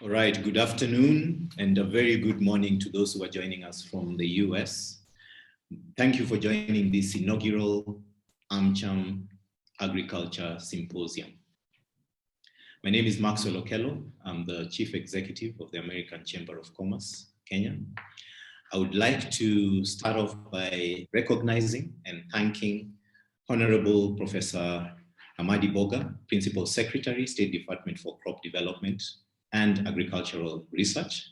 All right, good afternoon and a very good morning to those who are joining us from the US. Thank you for joining this inaugural AmCham Agriculture Symposium. My name is Maxwell Okello. I'm the Chief Executive of the American Chamber of Commerce, Kenya. I would like to start off by recognizing and thanking Honorable Professor Hamadi Boga, Principal Secretary, State Department for Crop Development and Agricultural Research.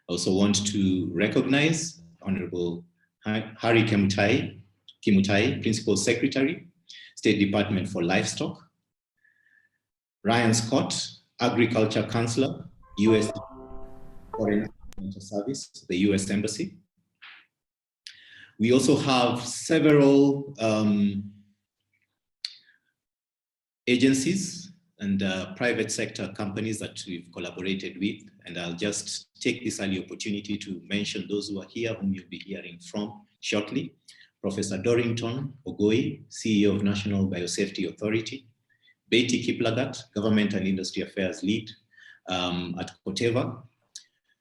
I also want to recognize Honorable Harry Kimutai, Principal Secretary, State Department for Livestock. Ryan Scott, Agriculture Counselor, U.S. Foreign Service, the U.S. Embassy. We also have several agencies and private sector companies that we've collaborated with. And I'll just take this early opportunity to mention those who are here, whom you'll be hearing from shortly. Professor Dorrington Ogoi, CEO of National Biosafety Authority. Betty Kiplagat, Government and Industry Affairs Lead at Koteva.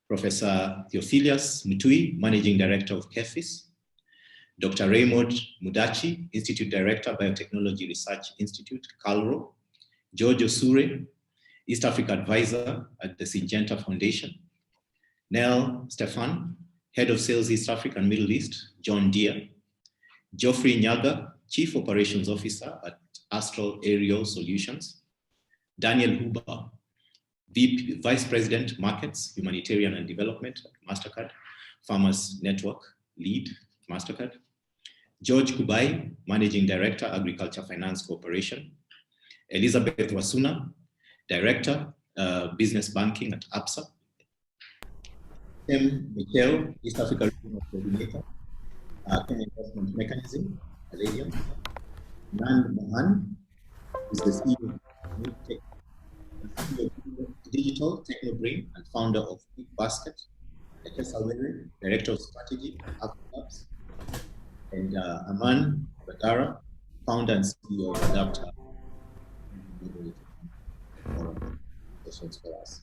Professor Theophilus Mutui, Managing Director of KEFIS. Dr. Raymond Mudachi, Institute Director, Biotechnology Research Institute, CALRO. George Osure, East Africa Advisor at the Syngenta Foundation. Nell Stefan, Head of Sales East Africa and Middle East, John Deere. Geoffrey Nyaga, Chief Operations Officer at Astral Aerial Solutions. Daniel Huber, Vice President Markets, Humanitarian and Development at MasterCard, Farmers Network Lead, MasterCard. George Kubai, Managing Director, Agriculture Finance Corporation. Elizabeth Wasuna, Director, Business Banking at APSA. Tim Mikel, East Africa Regional Coordinator, Kenya Investment Mechanism, Malaysia. Nand Mohan is the CEO of Digital Technobrain and founder of Big Basket. Ekesa Were, Director of Strategy at AfroLabs. And Aman Badara, founder and CEO of Adapter. For us.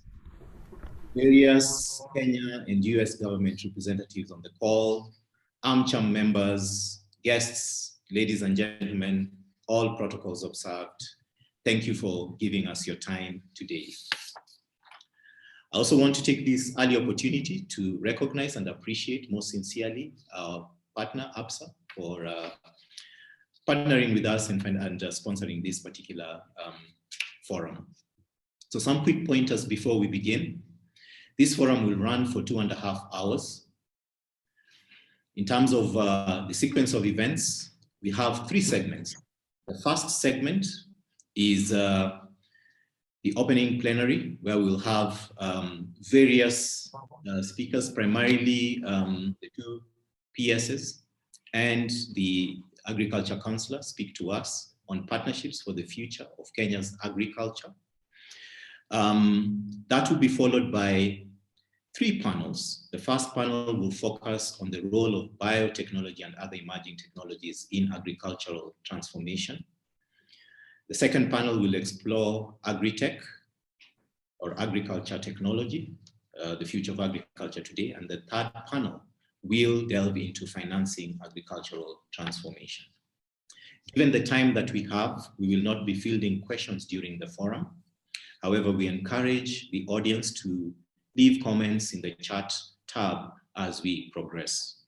Various Kenya and US government representatives on the call, AmCham members, guests, ladies and gentlemen, all protocols observed. Thank you for giving us your time today. I also want to take this early opportunity to recognize and appreciate most sincerely our partner, APSA, for partnering with us and sponsoring this particular forum. So some quick pointers before we begin. This forum will run for 2.5 hours. In terms of the sequence of events, we have 3 segments. The first segment is the opening plenary, where we'll have various speakers, primarily the 2 PSs and the Agriculture Councillor speak to us on partnerships for the future of Kenya's agriculture. That will be followed by 3 panels. The first panel will focus on the role of biotechnology and other emerging technologies in agricultural transformation. The second panel will explore agri-tech or agriculture technology, the future of agriculture today. And the third panel will delve into financing agricultural transformation. Given the time that we have, we will not be fielding questions during the forum. However, we encourage the audience to leave comments in the chat tab as we progress.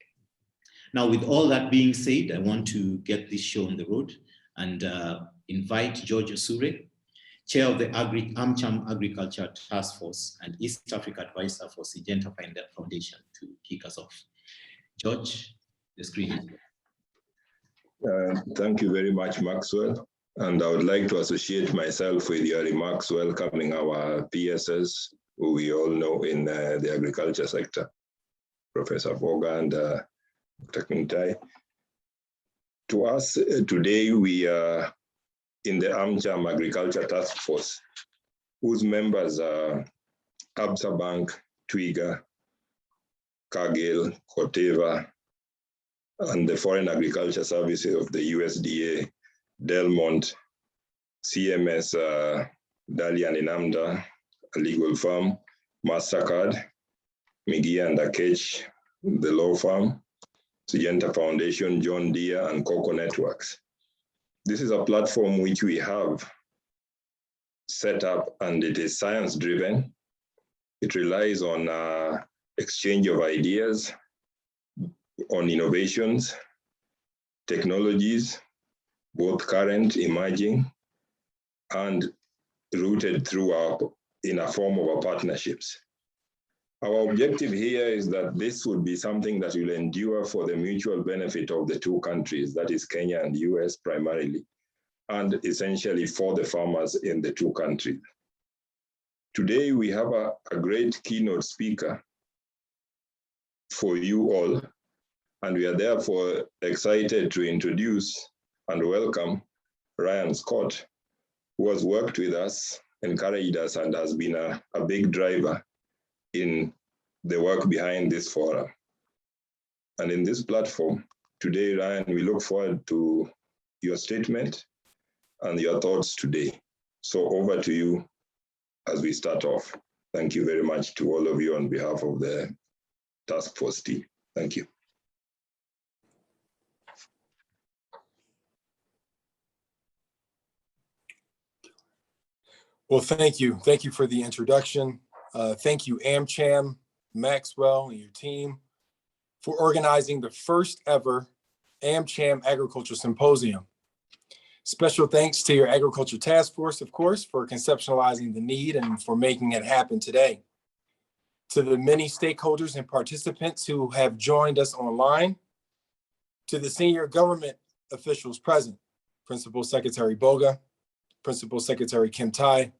Now, with all that being said, I want to get this show on the road and invite George Osure, Chair of the AmCham Agriculture Task Force and East Africa Advisor for Syngenta Foundation, to kick us off. George, the screen is yours. Thank you very much, Maxwell. And I would like to associate myself with your remarks welcoming our PSs, who we all know in the agriculture sector, Professor Boga and Dr. Kimutai. To us, today we are in the AmCham Agriculture Task Force, whose members are Absa Bank, Twiga, Cargill, Koteva, and the Foreign Agriculture Services of the USDA, Delmont, CMS, Dalian in Amda, a legal firm, MasterCard, McGee and Akech, the law firm, Syngenta Foundation, John Deere, and Coco Networks. This is a platform which we have set up, and it is science-driven. It relies on exchange of ideas, on innovations, technologies, both current, emerging, and rooted in a form of our partnerships. Our objective here is that this would be something that will endure for the mutual benefit of the two countries, that is Kenya and US primarily, and essentially for the farmers in the two countries. Today, we have a great keynote speaker for you all, and we are therefore excited to introduce and welcome Ryan Scott, who has worked with us, encouraged us, and has been a big driver in the work behind this forum. And in this platform, today, Ryan, we look forward to your statement and your thoughts today. So over to you as we start off. Thank you very much to all of you on behalf of the task force team. Thank you. Well, thank you. Thank you for the introduction. Thank you, AmCham, Maxwell, and your team for organizing the first ever AmCham Agriculture Symposium. Special thanks to your Agriculture Task Force, of course, for conceptualizing the need and for making it happen today. To the many stakeholders and participants who have joined us online, to the senior government officials present, Principal Secretary Boga, Principal Secretary Kimutai,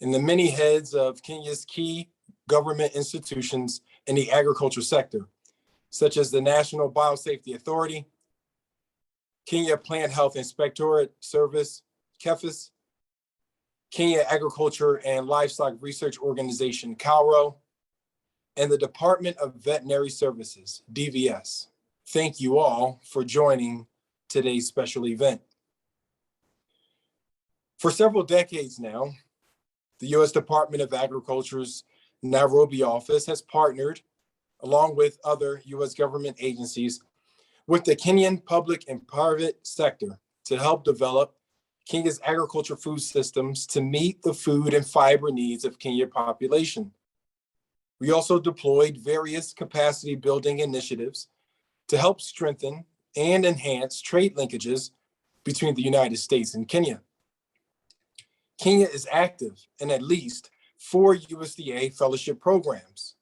and the many heads of Kenya's key government institutions in the agriculture sector, such as the National Biosafety Authority, Kenya Plant Health Inspectorate Service, KEPHIS, Kenya Agriculture and Livestock Research Organization, CALRO, and the Department of Veterinary Services, DVS. Thank you all for joining today's special event. For several decades now, the U.S. Department of Agriculture's Nairobi office has partnered, along with other U.S. government agencies, with the Kenyan public and private sector to help develop Kenya's agriculture food systems to meet the food and fiber needs of Kenyan population. We also deployed various capacity building initiatives to help strengthen and enhance trade linkages between the United States and Kenya. Kenya is active in at least 4 USDA fellowship programs,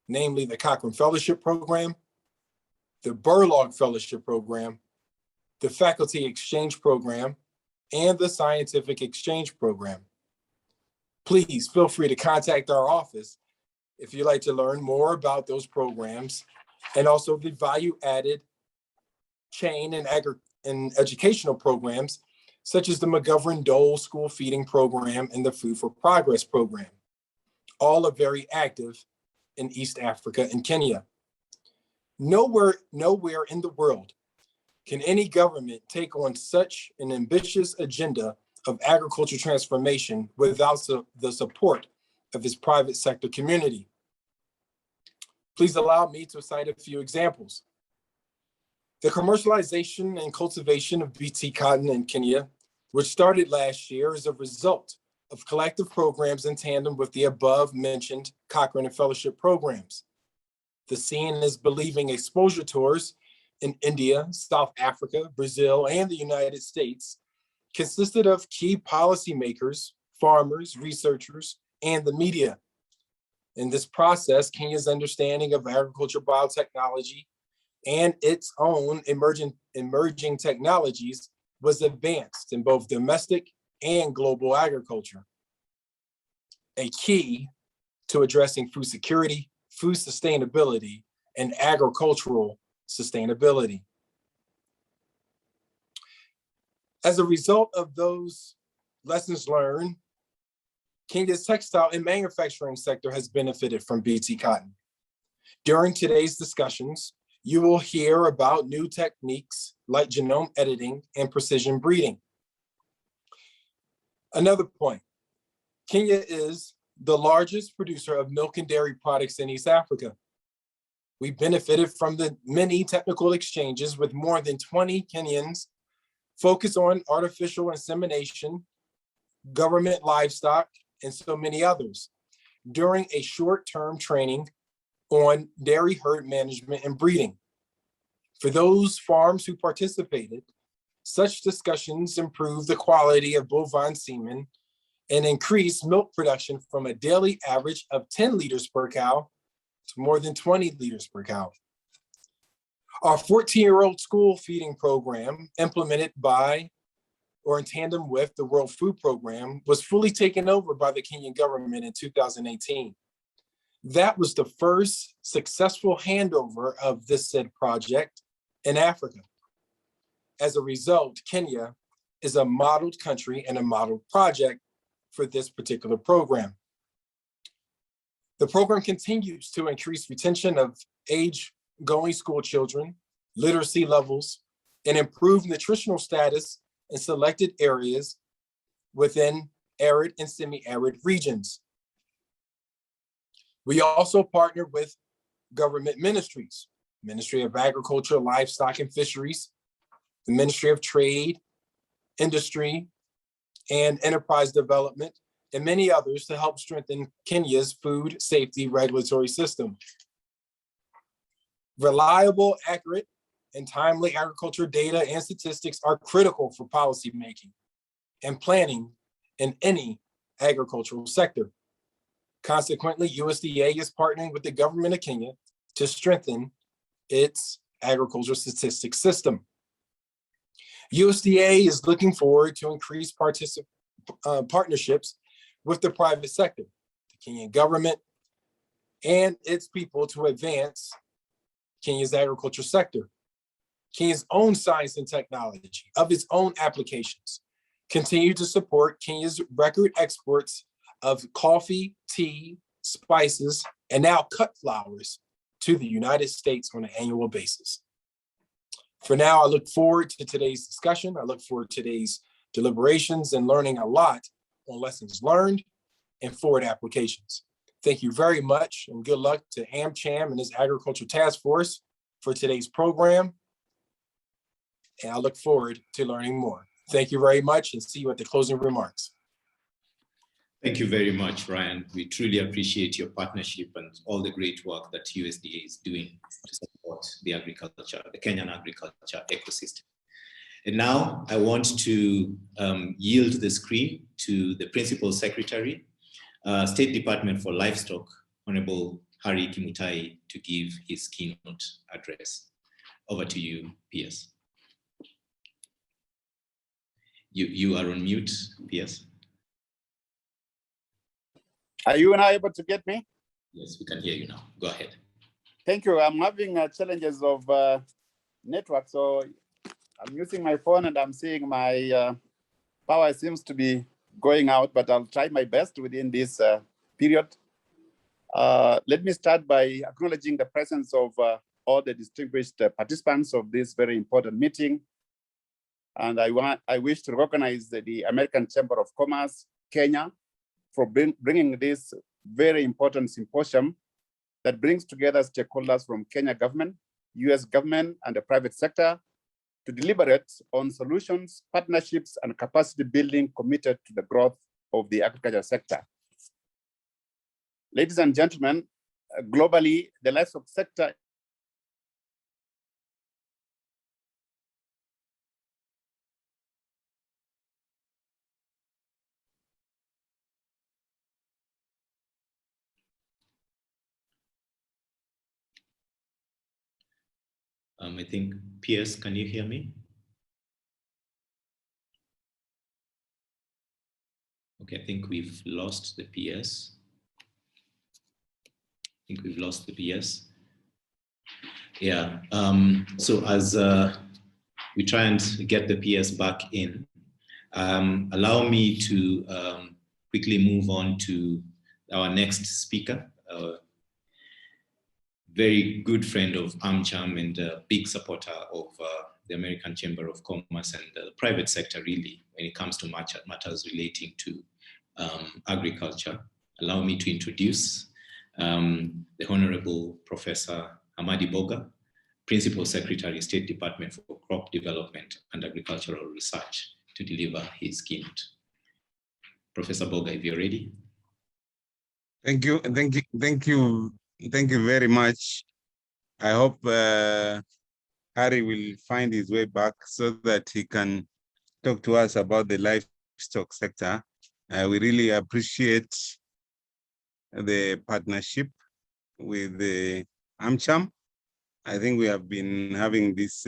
namely the Cochrane Fellowship Program, the Burlog Fellowship Program, the Faculty Exchange Program, and the Scientific Exchange Program. Please feel free to contact our office if you'd like to learn more about those programs and also the value-added chain and educational programs such as the McGovern-Dole School Feeding Program and the Food for Progress Program. All are very active in East Africa and Kenya. Nowhere in the world can any government take on such an ambitious agenda of agriculture transformation without the support of its private sector community. Please allow me to cite a few examples. The commercialization and cultivation of BT cotton in Kenya, which started last year, is a result of collective programs in tandem with the above mentioned Cochrane and Fellowship programs. The Seeing is Believing exposure tours in India, South Africa, Brazil, and the United States consisted of key policymakers, farmers, researchers, and the media. In this process, Kenya's understanding of agriculture biotechnology and its own emerging technologies was advanced in both domestic and global agriculture, a key to addressing food security, food sustainability, and agricultural sustainability. As a result of those lessons learned, Kenya's textile and manufacturing sector has benefited from BT cotton. During today's discussions, you will hear about new techniques like genome editing and precision breeding. Another point, Kenya is the largest producer of milk and dairy products in East Africa. We benefited from the many technical exchanges with more than 20 Kenyans focused on artificial insemination, government livestock, and so many others during a short-term training on dairy herd management and breeding. For those farms who participated, such discussions improved the quality of bovine semen and increased milk production from a daily average of 10 liters per cow to more than 20 liters per cow. Our 14-year-old school feeding program, implemented by or in tandem with the World Food Program, was fully taken over by the Kenyan government in 2018. That was the first successful handover of this said project in Africa. As a result, Kenya is a modeled country and a modeled project for this particular program. The program continues to increase retention of age-going school children, literacy levels, and improve nutritional status in selected areas within arid and semi-arid regions. We also partner with government ministries, Ministry of Agriculture, Livestock and Fisheries, the Ministry of Trade, Industry, and Enterprise Development, and many others to help strengthen Kenya's food safety regulatory system. Reliable, accurate, and timely agriculture data and statistics are critical for policy making and planning in any agricultural sector. Consequently, USDA is partnering with the government of Kenya to strengthen its agricultural statistics system. USDA is looking forward to increased partnerships with the private sector, the Kenyan government, and its people to advance Kenya's agriculture sector. Kenya's own science and technology of its own applications continue to support Kenya's record exports of coffee, tea, spices, and now cut flowers to the United States on an annual basis. For now, I look forward to today's discussion. I look forward to today's deliberations and learning a lot on lessons learned and forward applications. Thank you very much, and good luck to AmCham and his Agriculture Task Force for today's program. And I look forward to learning more. Thank you very much, and see you at the closing remarks. Thank you very much, Ryan. We truly appreciate your partnership and all the great work that USDA is doing to support the agriculture, the Kenyan agriculture ecosystem. And now I want to yield the screen to the Principal Secretary, State Department for Livestock, Honorable Harry Kimutai, to give his keynote address. Over to you, PS. You are on mute, PS. Are you now able to get me? Yes, we can hear you now. Go ahead. Thank you. I'm having challenges of network, so I'm using my phone and I'm seeing my power seems to be going out, but I'll try my best within this period. Let me start by acknowledging the presence of all the distinguished participants of this very important meeting. And I wish to recognize the American Chamber of Commerce, Kenya, for bringing this very important symposium that brings together stakeholders from Kenya government, US government, and the private sector to deliberate on solutions, partnerships, and capacity building committed to the growth of the agriculture sector. Ladies and gentlemen, globally, the livestock sector I think, PS, can you hear me? Okay, I think we've lost the PS. Yeah, so as we try and get the PS back in, allow me to quickly move on to our next speaker, very good friend of AmCham and a big supporter of the American Chamber of Commerce and the private sector, really, when it comes to matters relating to agriculture. allow me to introduce the Honorable Professor Hamadi Boga, Principal Secretary, State Department for Crop Development and Agricultural Research, to deliver his keynote. Professor Boga, if you're ready. Thank you very much. I hope Harry will find his way back so that he can talk to us about the livestock sector. We really appreciate the partnership with the AmCham. I think we have been having these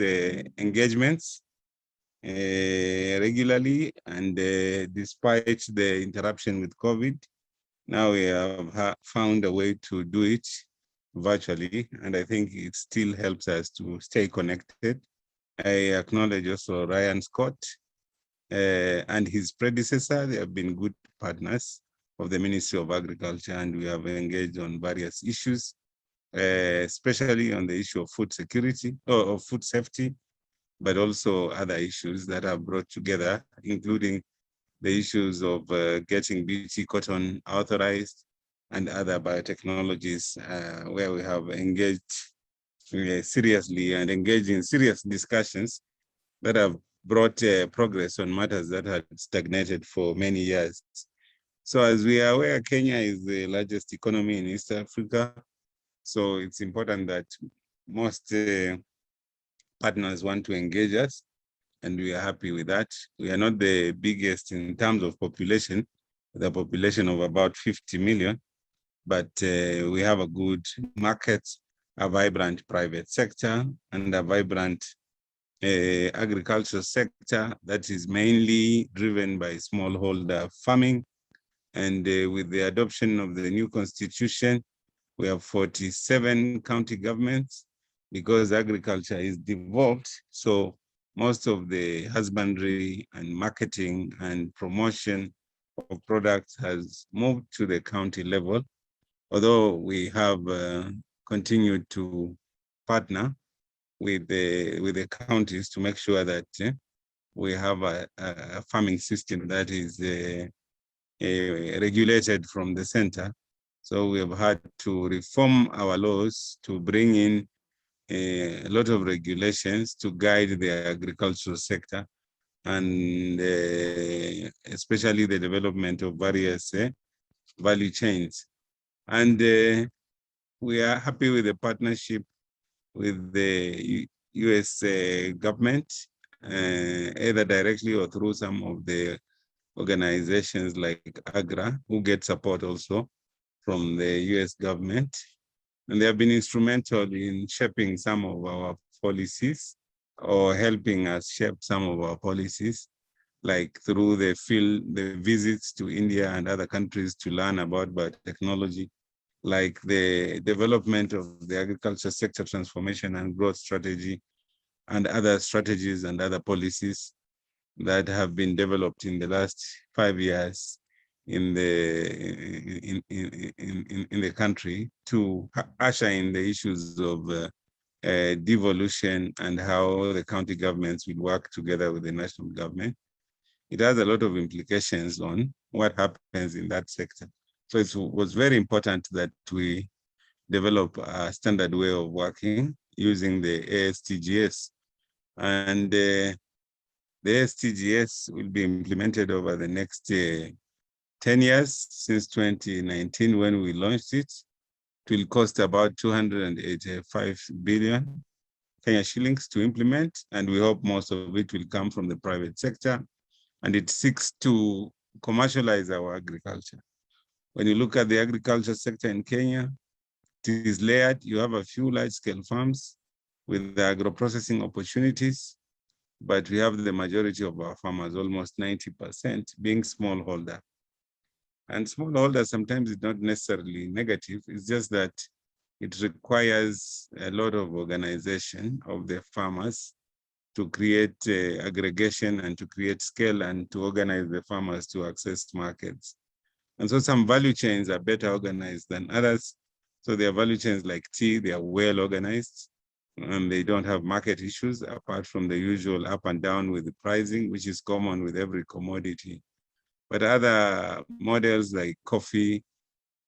engagements regularly, and despite the interruption with COVID, now we have found a way to do it virtually, and I think it still helps us to stay connected. I acknowledge also Ryan Scott and his predecessor. They have been good partners of the Ministry of Agriculture, and we have engaged on various issues, especially on the issue of food security or food safety, but also other issues that are brought together, including the issues of getting BT cotton authorized and other biotechnologies, where we have engaged seriously and engaged in serious discussions that have brought progress on matters that had stagnated for many years. So as we are aware, Kenya is the largest economy in East Africa. So it's important that most partners want to engage us, and we are happy with that. We are not the biggest in terms of population, with a population of about 50 million, but we have a good market, a vibrant private sector, and a vibrant agriculture sector that is mainly driven by smallholder farming. And with the adoption of the new constitution, we have 47 county governments because agriculture is devolved. So most of the husbandry and marketing and promotion of products has moved to the county level, although we have continued to partner with the counties to make sure that we have a farming system that is regulated from the center. So we have had to reform our laws to bring in a lot of regulations to guide the agricultural sector, and especially the development of various value chains. And we are happy with the partnership with the US government, either directly or through some of the organizations like AGRA, who get support also from the US government. And they have been instrumental in shaping some of our policies, or helping us shape some of our policies, like through the visits to India and other countries to learn about biotechnology, like the development of the agriculture sector transformation and growth strategy, and other strategies and other policies that have been developed in the last 5 years in the country to usher in the issues of devolution and how the county governments will work together with the national government. It has a lot of implications on what happens in that sector. So it was very important that we develop a standard way of working using the ASTGS. And the ASTGS will be implemented over the next 10 years, since 2019 when we launched it. It will cost about 285 billion Kenya shillings to implement, and we hope most of it will come from the private sector. And it seeks to commercialize our agriculture. When you look at the agriculture sector in Kenya, it is layered. You have a few large-scale farms with the agro-processing opportunities, but we have the majority of our farmers, almost 90%, being smallholder. And smallholder sometimes is not necessarily negative. It's just that it requires a lot of organization of the farmers to create aggregation and to create scale and to organize the farmers to access markets. And so some value chains are better organized than others. So their value chains like tea, they are well organized and they don't have market issues apart from the usual up and down with the pricing, which is common with every commodity. But other models like coffee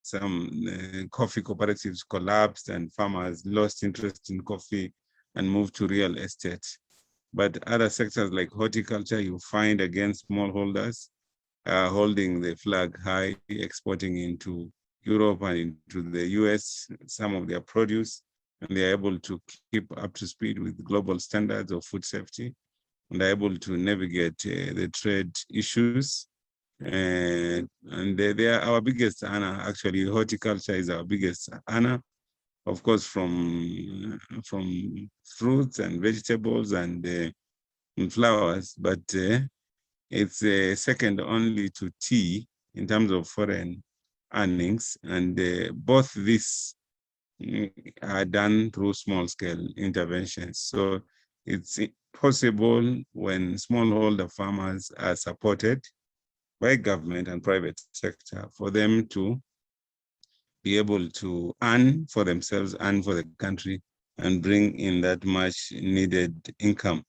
some coffee cooperatives collapsed and farmers lost interest in coffee and moved to real estate. But other sectors like horticulture, you find again smallholders holding the flag high, exporting into Europe and into the US, some of their produce, and they're able to keep up to speed with global standards of food safety, and are able to navigate the trade issues. And they are our biggest earner. Actually, horticulture is our biggest earner, of course, from fruits and vegetables and flowers, but it's second only to tea in terms of foreign earnings. And both these are done through small-scale interventions. So it's possible when smallholder farmers are supported by government and private sector for them to be able to earn for themselves and for the country and bring in that much needed income.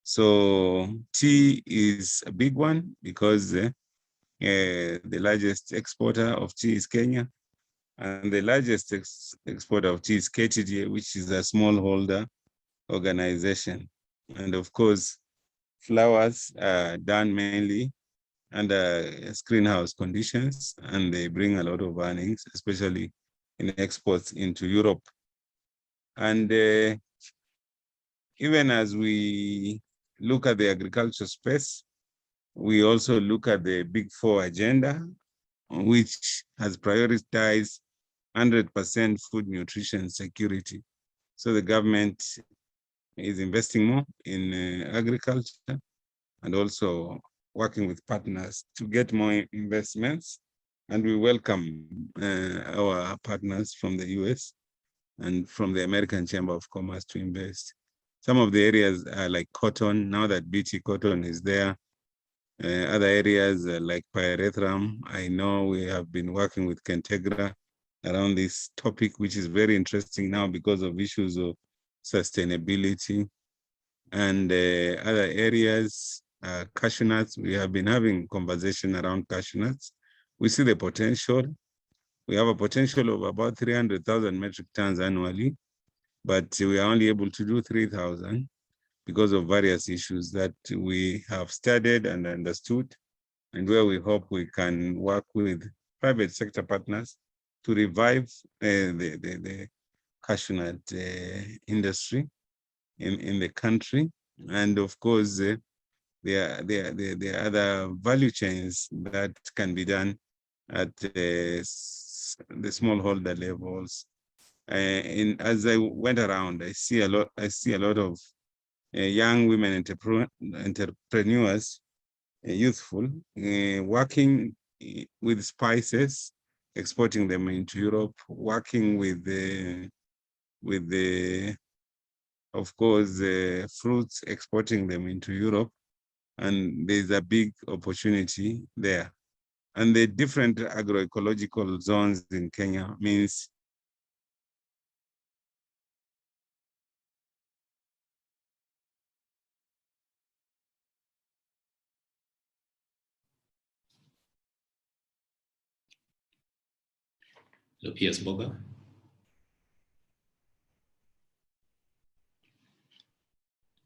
So tea is a big one because the largest exporter of tea is Kenya, and the largest exporter of tea is KTDA, which is a smallholder organization. And of course, flowers are done mainly under greenhouse conditions, and they bring a lot of earnings, especially in exports into Europe. And even as we look at the agriculture space, we also look at the Big Four agenda, which has prioritized 100% food nutrition security. So the government is investing more in agriculture and also working with partners to get more investments. And we welcome our partners from the US and from the American Chamber of Commerce to invest. Some of the areas are like cotton, now that BT cotton is there. Other areas like pyrethrum, I know we have been working with Kentegra around this topic, which is very interesting now because of issues of sustainability. And other areas, cashew nuts, we have been having conversation around cashew nuts. We see the potential. We have a potential of about 300,000 metric tons annually, but we are only able to do 3,000 because of various issues that we have studied and understood, and where we hope we can work with private sector partners to revive the cashew nut industry in the country. And of course, there are other value chains that can be done at the smallholder levels. As I went around, I see a lot of young women entrepreneurs, youthful, working with spices, exporting them into Europe, working with of course, fruits, exporting them into Europe. And there's a big opportunity there. And the different agroecological zones in Kenya means PS Boga.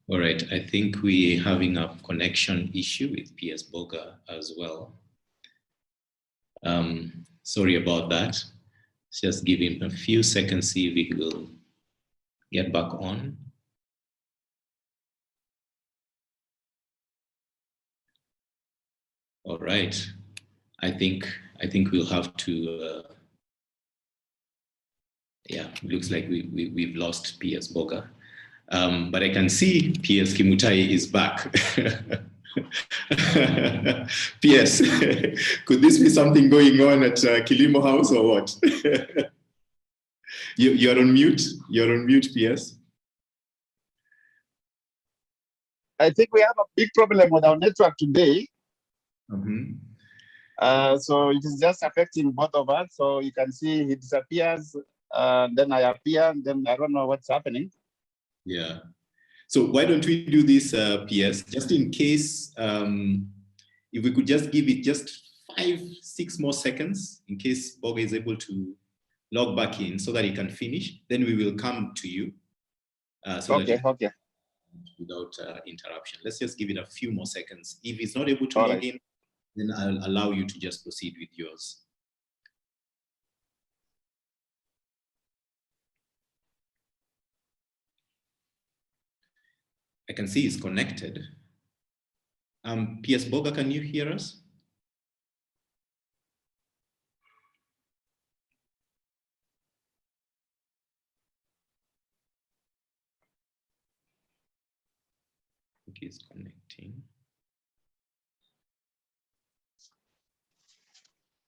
All right, I think we're having a connection issue with PS Boga as well. Sorry about that. Just give him a few seconds, see if he will get back on. All right, I think we'll have to, yeah, looks like we've lost PS Boga. But I can see PS Kimutai is back. PS, could this be something going on at Kilimo House or what? You're on mute. You're on mute, PS. I think we have a big problem with our network today. So it is just affecting both of us. So you can see he disappears, then I appear, and then I don't know what's happening. Yeah. So why don't we do this, PS, just in case, if we could just give it just 5-6 more seconds in case Boga is able to log back in so that he can finish. Then we will come to you. Okay. Without interruption. Let's just give it a few more seconds. If he's not able to log in, then I'll allow you to just proceed with yours. I can see he's connected. PS Boga, can you hear us? I think he's connecting.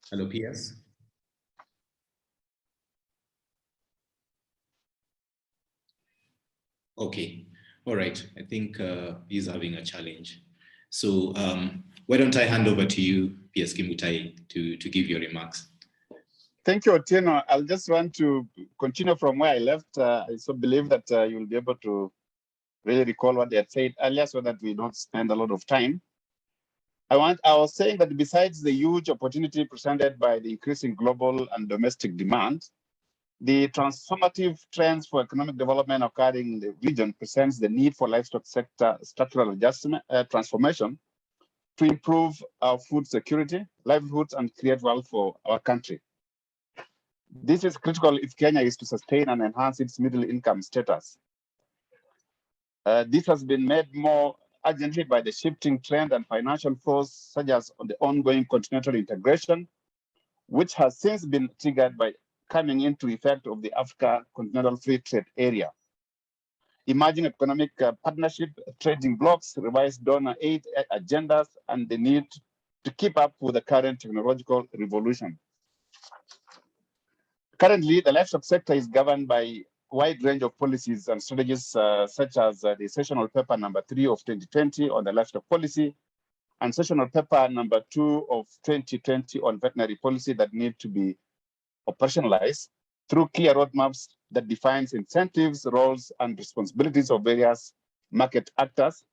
Hello, PS. Okay, all right. I think he's having a challenge. So why don't I hand over to you, PS Kimutai, to give your remarks. Thank you, Otieno. I'll just want to continue from where I left. I so believe that you will be able to really recall what they had said earlier so that we don't spend a lot of time. I was saying that besides the huge opportunity presented by the increasing global and domestic demand, the transformative trends for economic development occurring in the region presents the need for livestock sector structural adjustment, transformation to improve our food security, livelihoods, and create wealth for our country. This is critical if Kenya is to sustain and enhance its middle income status. This has been made more urgently by the shifting trend and financial force, such as the ongoing continental integration, which has since been triggered by coming into effect of the Africa Continental Free Trade Area. Emerging economic partnership, trading blocks, revised donor aid agendas, and the need to keep up with the current technological revolution. Currently, the livestock sector is governed by a wide range of policies and strategies, such as the sessional paper number 3 of 2020 on the livestock policy, and sessional paper number 2 of 2020 on veterinary policy that need to be operationalized through clear roadmaps that defines incentives, roles, and responsibilities of various market actors.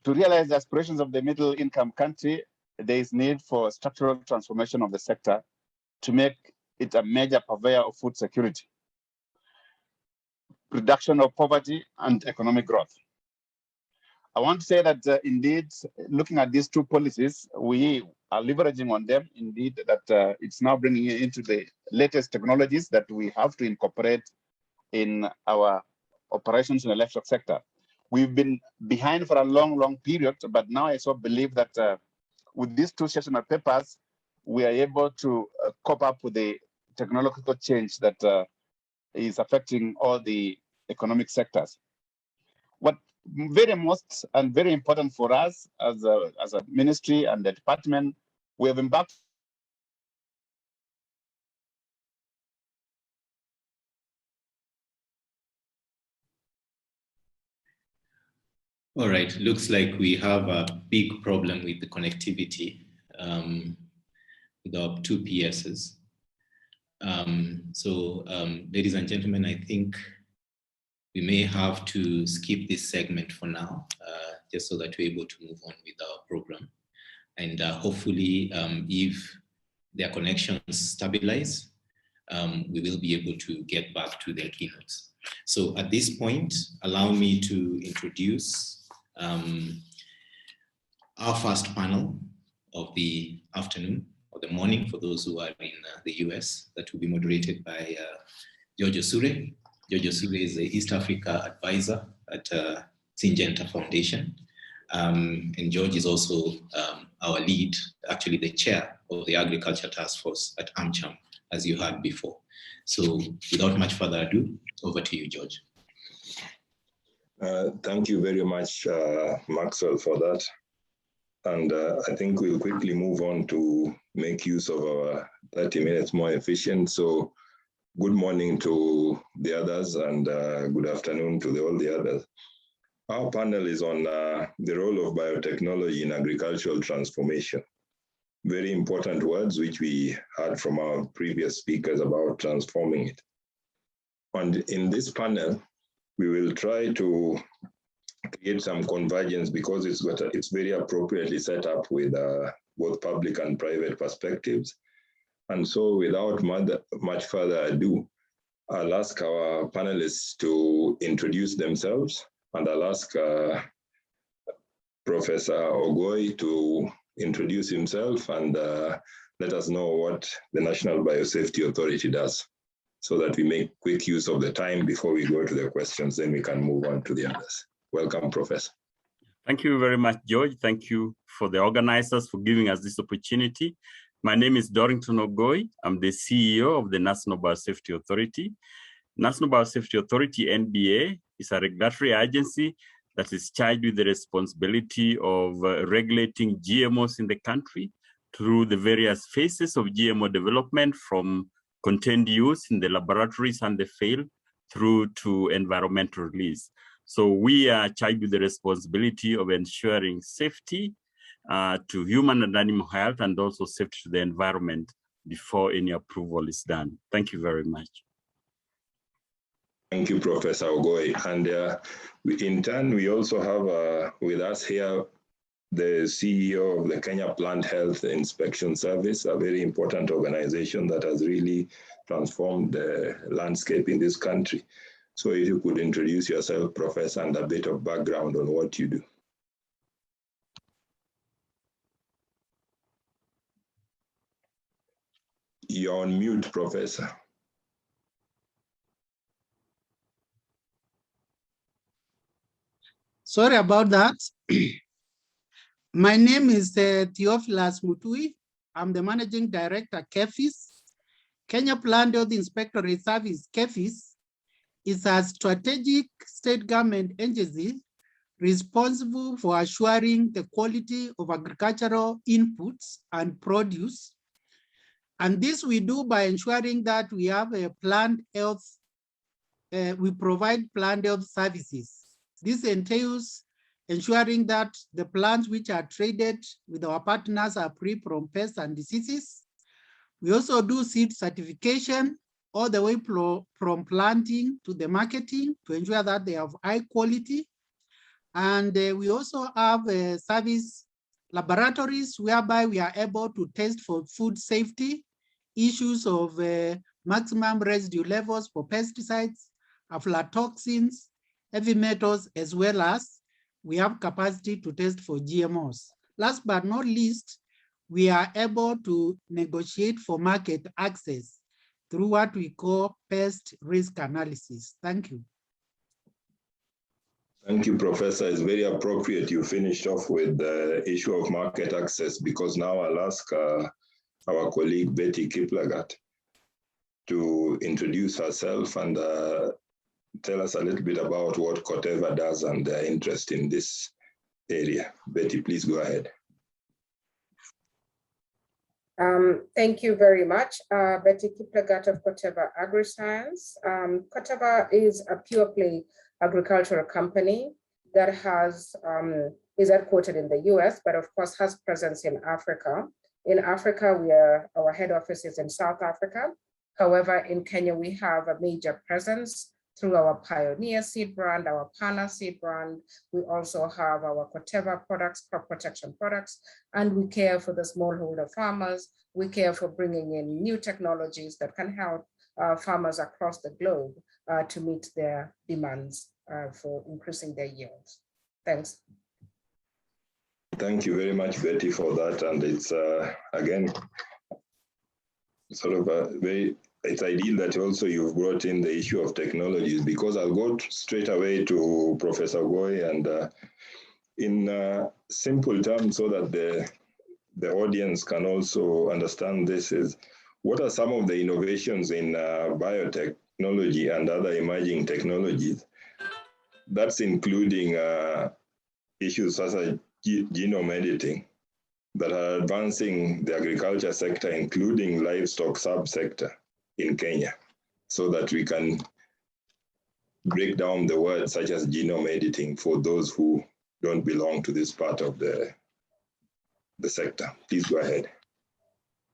To realize the aspirations of the middle income country, there is need for structural transformation of the sector to make it a major purveyor of food security, reduction of poverty, and economic growth. I want to say that indeed, looking at these two policies, we are leveraging on them. Indeed, that it's now bringing it into the latest technologies that we have to incorporate in our operations in the livestock sector. We've been behind for a long period, but now I so believe that with these two sessional papers, we are able to cope up with the technological change that is affecting all the economic sectors. What very most and very important for us as a ministry and the department, we have embarked. All right, looks like we have a big problem with the connectivity with our two PSs. Ladies and gentlemen, I think we may have to skip this segment for now, just so that we're able to move on with our program. And hopefully, if their connections stabilize, we will be able to get back to their keynotes. So at this point, allow me to introduce our first panel of the afternoon or the morning for those who are in the US, that will be moderated by George Osure. George Osure is the East Africa advisor at Syngenta Foundation. And George is also our lead, actually the chair of the Agriculture Task Force at AmCham, as you heard before. So without much further ado, over to you, George. Thank you very much, Maxwell, for that. And I think we'll quickly move on to make use of our 30 minutes more efficient. So good morning to the others and good afternoon to all the others. Our panel is on the role of biotechnology in agricultural transformation. Very important words which we heard from our previous speakers about transforming it. And in this panel, we will try to create some convergence because it's very appropriately set up with both public and private perspectives. And so without much further ado, I'll ask our panelists to introduce themselves, and I'll ask Professor Ogoi to introduce himself and let us know what the National Biosafety Authority does, so that we make quick use of the time before we go to the questions, then we can move on to the others. Welcome, Professor. Thank you very much, George. Thank you for the organizers for giving us this opportunity. My name is Dorrington Ogoi. I'm the CEO of the National Biosafety Authority. National Biosafety Authority, NBA, is a regulatory agency that is charged with the responsibility of regulating GMOs in the country through the various phases of GMO development, from contained use in the laboratories and the field through to environmental release. So we are charged with the responsibility of ensuring safety to human and animal health, and also safety to the environment before any approval is done. Thank you very much. Thank you, Professor Ogoi. And in turn, we also have with us here the CEO of the Kenya Plant Health Inspection Service, a very important organization that has really transformed the landscape in this country. So if you could introduce yourself, Professor, and a bit of background on what you do. You're on mute, Professor. Sorry about that. My name is Theophilus Mutui. I'm the Managing Director, KEFIS. Kenya Plant Health Inspectorate Service, KEFIS, is a strategic state government agency responsible for assuring the quality of agricultural inputs and produce. And this we do by ensuring that we have a plant health, we provide plant health services. This entails ensuring that the plants which are traded with our partners are free from pests and diseases. We also do seed certification all the way from planting to the marketing to ensure that they have high quality. And we also have service laboratories whereby we are able to test for food safety, issues of maximum residue levels for pesticides, aflatoxins, heavy metals, as well as we have capacity to test for GMOs. Last but not least, we are able to negotiate for market access through what we call pest risk analysis. Thank you. Thank you, Professor. It's very appropriate you finished off with the issue of market access, because now I'll ask our colleague Betty Kiplagat to introduce herself and tell us a little bit about what Cassava does and their interest in this area. Betty, please go ahead. Thank you very much. Betty Kiplagat of Cassava Agri-Science. Cassava is a pure play agricultural company that has is headquartered in the US, but of course has presence in Africa. In Africa, our head office is in South Africa. However, in Kenya, we have a major presence through our Pioneer seed brand, our Pana seed brand. We also have our Cassava products, crop protection products, and we care for the smallholder farmers. We care for bringing in new technologies that can help farmers across the globe to meet their demands for increasing their yields. Thanks. Thank you very much, Betty, for that. And it's, again, sort of it's ideal that also you've brought in the issue of technologies, because I'll go straight away to Professor Goy, and in simple terms, so that the audience can also understand this, is what are some of the innovations in biotechnology and other emerging technologies? That's including issues such as genome editing that are advancing the agriculture sector, including livestock subsector in Kenya, so that we can break down the words such as genome editing for those who don't belong to this part of the sector. Please go ahead.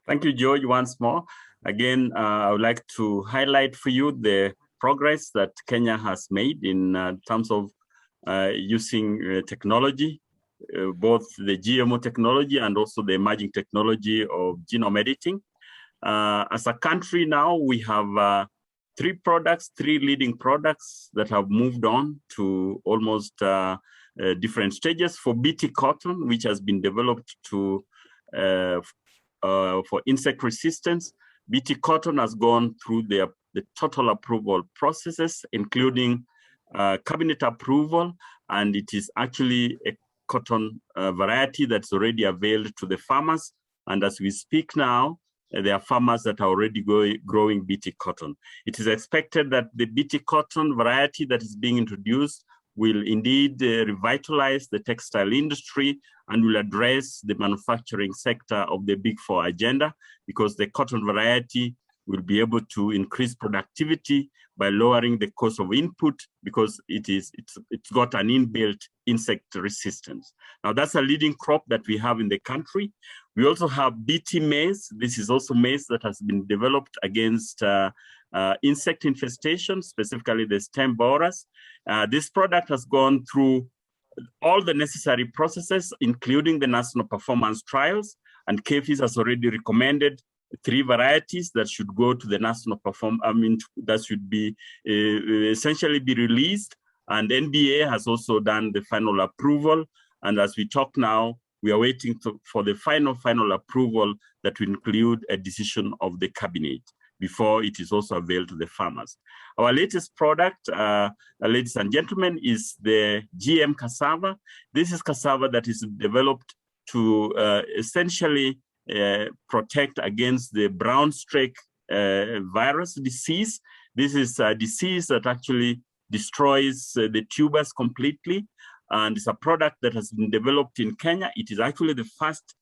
Thank you, George, once more. Again, I would like to highlight for you the progress that Kenya has made in terms of using technology both the GMO technology and also the emerging technology of genome editing. As a country now, we have three leading products that have moved on to almost different stages. For BT cotton, which has been developed to for insect resistance, BT cotton has gone through the total approval processes, including cabinet approval, and it is actually a cotton variety that's already availed to the farmers. And as we speak now, there are farmers that are already growing BT cotton. It is expected that the BT cotton variety that is being introduced will indeed revitalize the textile industry and will address the manufacturing sector of the Big Four agenda, because the cotton variety will be able to increase productivity by lowering the cost of input, because it's got an inbuilt insect resistance. Now that's a leading crop that we have in the country. We also have BT maize. This is also maize that has been developed against insect infestation, specifically the stem borers. This product has gone through all the necessary processes, including the national performance trials, and KEFIS has already recommended 3 varieties that should go to the national that should be essentially be released. And NBA has also done the final approval. And as we talk now, we are waiting for the final approval that will include a decision of the cabinet before it is also availed to the farmers. Our latest product, ladies and gentlemen, is the GM cassava. This is cassava that is developed to essentially protect against the brown streak virus disease. This is a disease that actually destroys the tubers completely, and it's a product that has been developed in Kenya. It is actually the first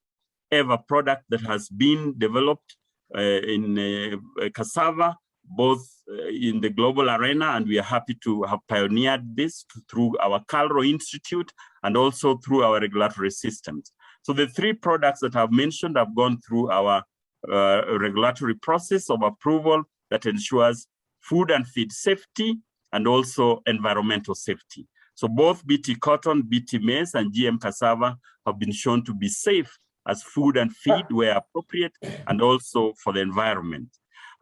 ever product that has been developed in cassava, both in the global arena, and we are happy to have pioneered this through our Calro Institute and also through our regulatory systems. So the 3 products that I've mentioned have gone through our regulatory process of approval that ensures food and feed safety and also environmental safety. So both BT cotton, BT maize, and GM cassava have been shown to be safe as food and feed where appropriate, and also for the environment.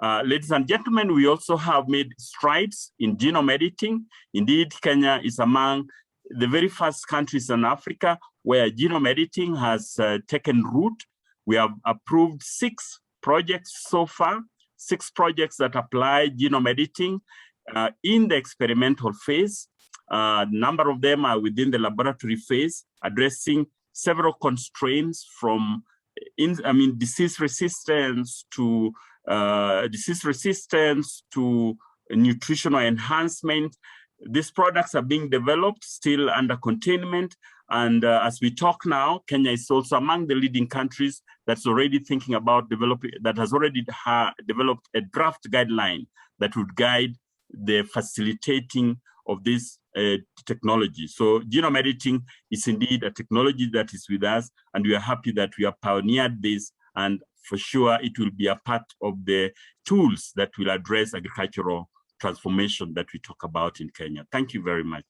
Ladies and gentlemen, we also have made strides in genome editing. Indeed, Kenya is among the very first countries in Africa where genome editing has taken root. We have approved 6 projects so far, 6 projects that apply genome editing in the experimental phase. A number of them are within the laboratory phase, addressing several constraints from disease resistance to nutritional enhancement. These products are being developed still under containment. And as we talk now, Kenya is also among the leading countries that's already thinking about developed a draft guideline that would guide the facilitating of this technology. So genome editing is indeed a technology that is with us, and we are happy that we have pioneered this, and for sure it will be a part of the tools that will address agricultural transformation that we talk about in Kenya. Thank you very much.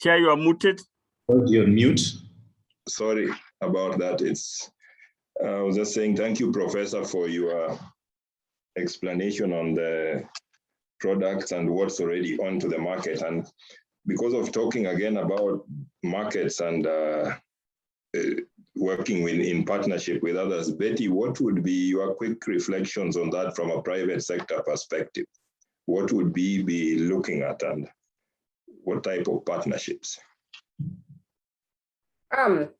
Chair, you are muted. You're mute. Sorry about that. I was just saying thank you, Professor, for your explanation on the products and what's already onto the market. And because of talking again about markets and working in partnership with others, Betty, what would be your quick reflections on that from a private sector perspective? What would we be looking at, and what type of partnerships?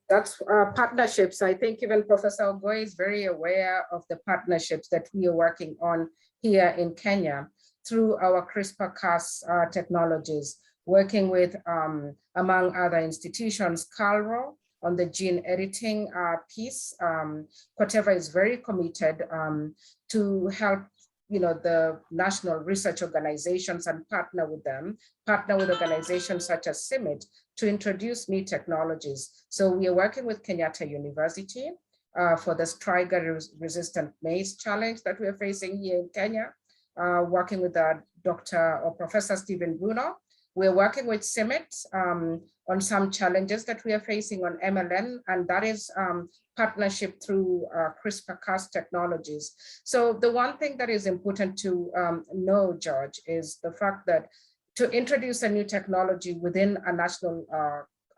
That's partnerships. I think even Professor Ogoi is very aware of the partnerships that we are working on here in Kenya through our CRISPR-Cas technologies, working with, among other institutions, Calro on the gene editing piece. Whatever is very committed to help the national research organizations and partner with organizations such as CIMMYT to introduce new technologies. So we are working with Kenyatta University for the striga-resistant maize challenge that we're facing here in Kenya, working with Dr. or Professor Stephen Bruno. We're working with CIMMYT on some challenges that we are facing on MLN, and that is partnership through CRISPR-Cas technologies. So the one thing that is important to know, George, is the fact that to introduce a new technology within a national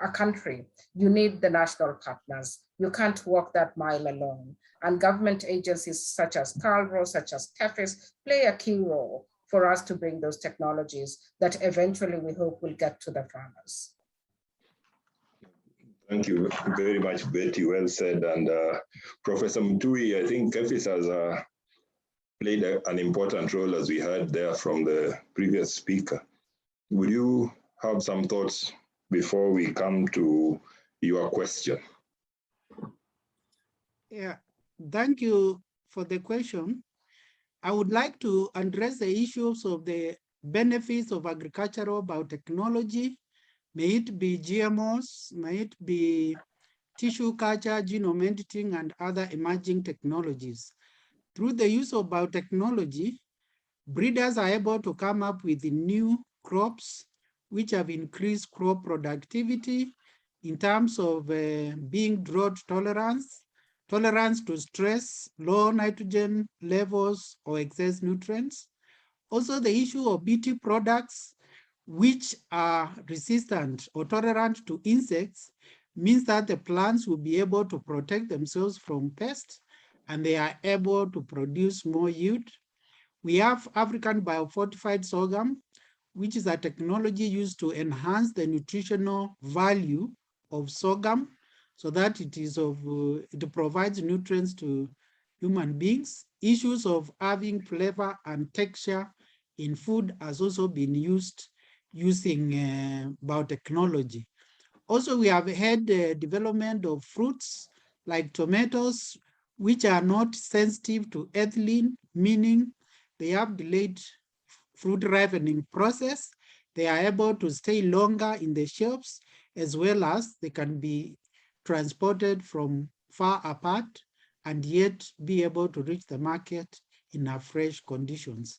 a country, you need the national partners. You can't walk that mile alone. And government agencies such as CALRO, such as CAFIS, play a key role for us to bring those technologies that eventually we hope will get to the farmers. Thank you very much, Betty. Well said. And Professor Mutui, I think CAFIS has played an important role, as we heard there from the previous speaker. Would you have some thoughts before we come to your question? Yeah, thank you for the question. I would like to address the issues of the benefits of agricultural biotechnology, may it be GMOs, may it be tissue culture, genome editing, and other emerging technologies. Through the use of biotechnology, breeders are able to come up with new crops which have increased crop productivity in terms of being drought tolerance, tolerance to stress, low nitrogen levels or excess nutrients. Also the issue of BT products which are resistant or tolerant to insects means that the plants will be able to protect themselves from pests and they are able to produce more yield. We have African Bio-Fortified sorghum, which is a technology used to enhance the nutritional value of sorghum so that it provides nutrients to human beings. Issues of having flavor and texture in food has also been used using biotechnology. Also, we have had the development of fruits like tomatoes, which are not sensitive to ethylene, meaning they have delayed fruit ripening process. They are able to stay longer in the shelves, as well as they can be transported from far apart and yet be able to reach the market in a fresh conditions.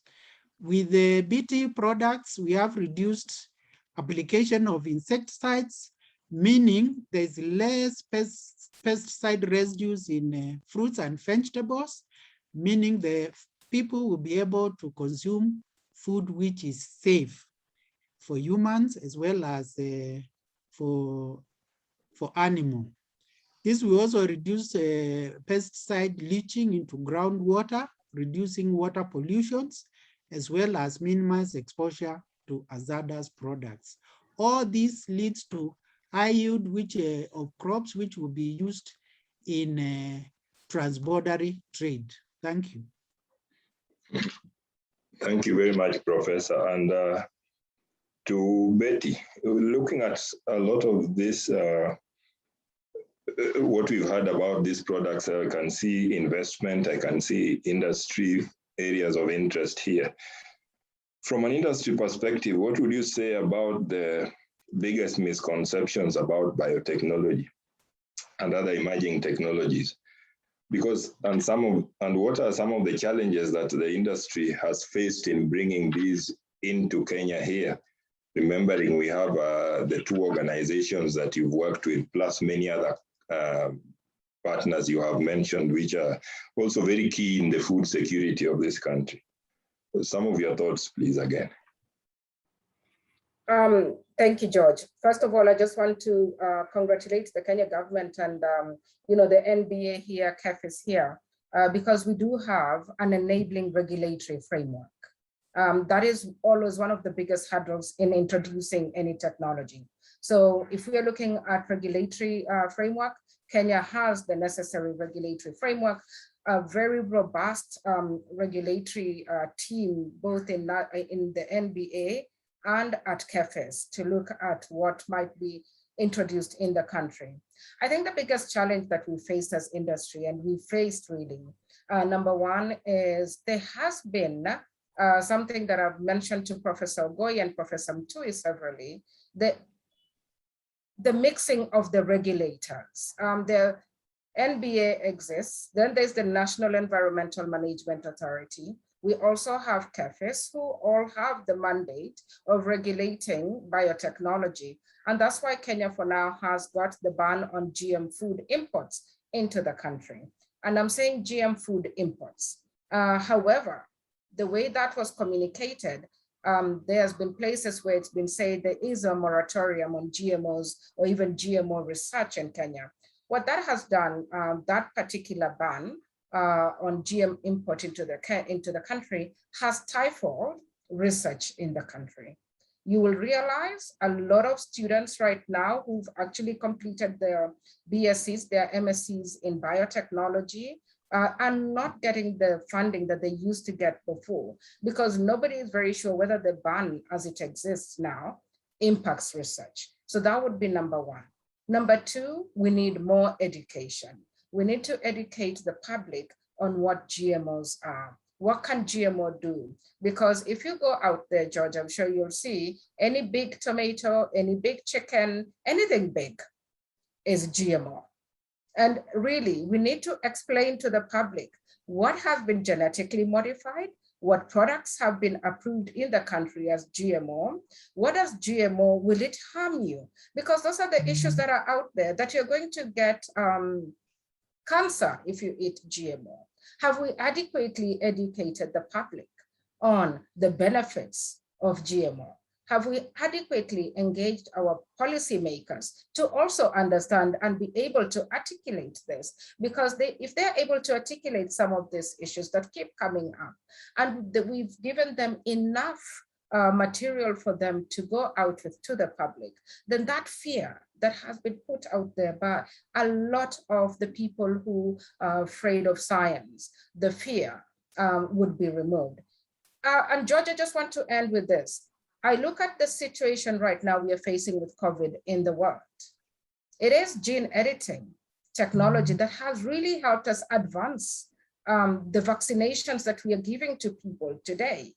With the BT products, we have reduced application of insecticides, meaning there's less pesticide residues in fruits and vegetables, meaning the people will be able to consume food which is safe for humans as well as for animal. This will also reduce pesticide leaching into groundwater, reducing water pollutions, as well as minimize exposure to hazardous products. All this leads to high yield of crops which will be used in transborder trade. Thank you. Thank you very much, Professor. And to Betty, looking at a lot of this, what we've heard about these products, I can see investment, I can see industry areas of interest here. From an industry perspective, what would you say about the biggest misconceptions about biotechnology and other emerging technologies? Because, and what are some of the challenges that the industry has faced in bringing these into Kenya here? Remembering we have the two organizations that you've worked with, plus many other partners you have mentioned, which are also very key in the food security of this country. So some of your thoughts, please, again. Thank you, George. First of all, I just want to congratulate the Kenya government and the NBA here, CAFIS here, because we do have an enabling regulatory framework. That is always one of the biggest hurdles in introducing any technology. So if we are looking at regulatory framework, Kenya has the necessary regulatory framework, a very robust regulatory team, both in the NBA and at CAFIS to look at what might be introduced in the country. I think the biggest challenge that we face as industry, and we faced really, number one is there has been something that I've mentioned to Professor Goy and Professor Mutui severally, the mixing of the regulators. NBA exists. Then there's the National Environmental Management Authority. We also have CAFES, who all have the mandate of regulating biotechnology. And that's why Kenya for now has got the ban on GM food imports into the country. And I'm saying GM food imports. However, the way that was communicated, there has been places where it's been said there is a moratorium on GMOs or even GMO research in Kenya. What that has done, that particular ban on GM import into the country has stifled research in the country. You will realize a lot of students right now who've actually completed their BScs, their MScs in biotechnology, are not getting the funding that they used to get before, because nobody is very sure whether the ban as it exists now impacts research. So that would be number one. Number two, we need more education. We need to educate the public on what GMOs are. What can GMO do? Because if you go out there, George, I'm sure you'll see any big tomato, any big chicken, anything big is GMO. And really, we need to explain to the public what has been genetically modified, what products have been approved in the country as GMO, what does GMO, will it harm you? Because those are the issues that are out there, that you're going to get cancer if you eat GMO. Have we adequately educated the public on the benefits of GMO? Have we adequately engaged our policymakers to also understand and be able to articulate this? Because if they're able to articulate some of these issues that keep coming up, and we've given them enough material for them to go out with to the public, then that fear that has been put out there by a lot of the people who are afraid of science, the fear would be removed. And George, I just want to end with this. I look at the situation right now we are facing with COVID in the world. It is gene editing technology that has really helped us advance the vaccinations that we are giving to people today.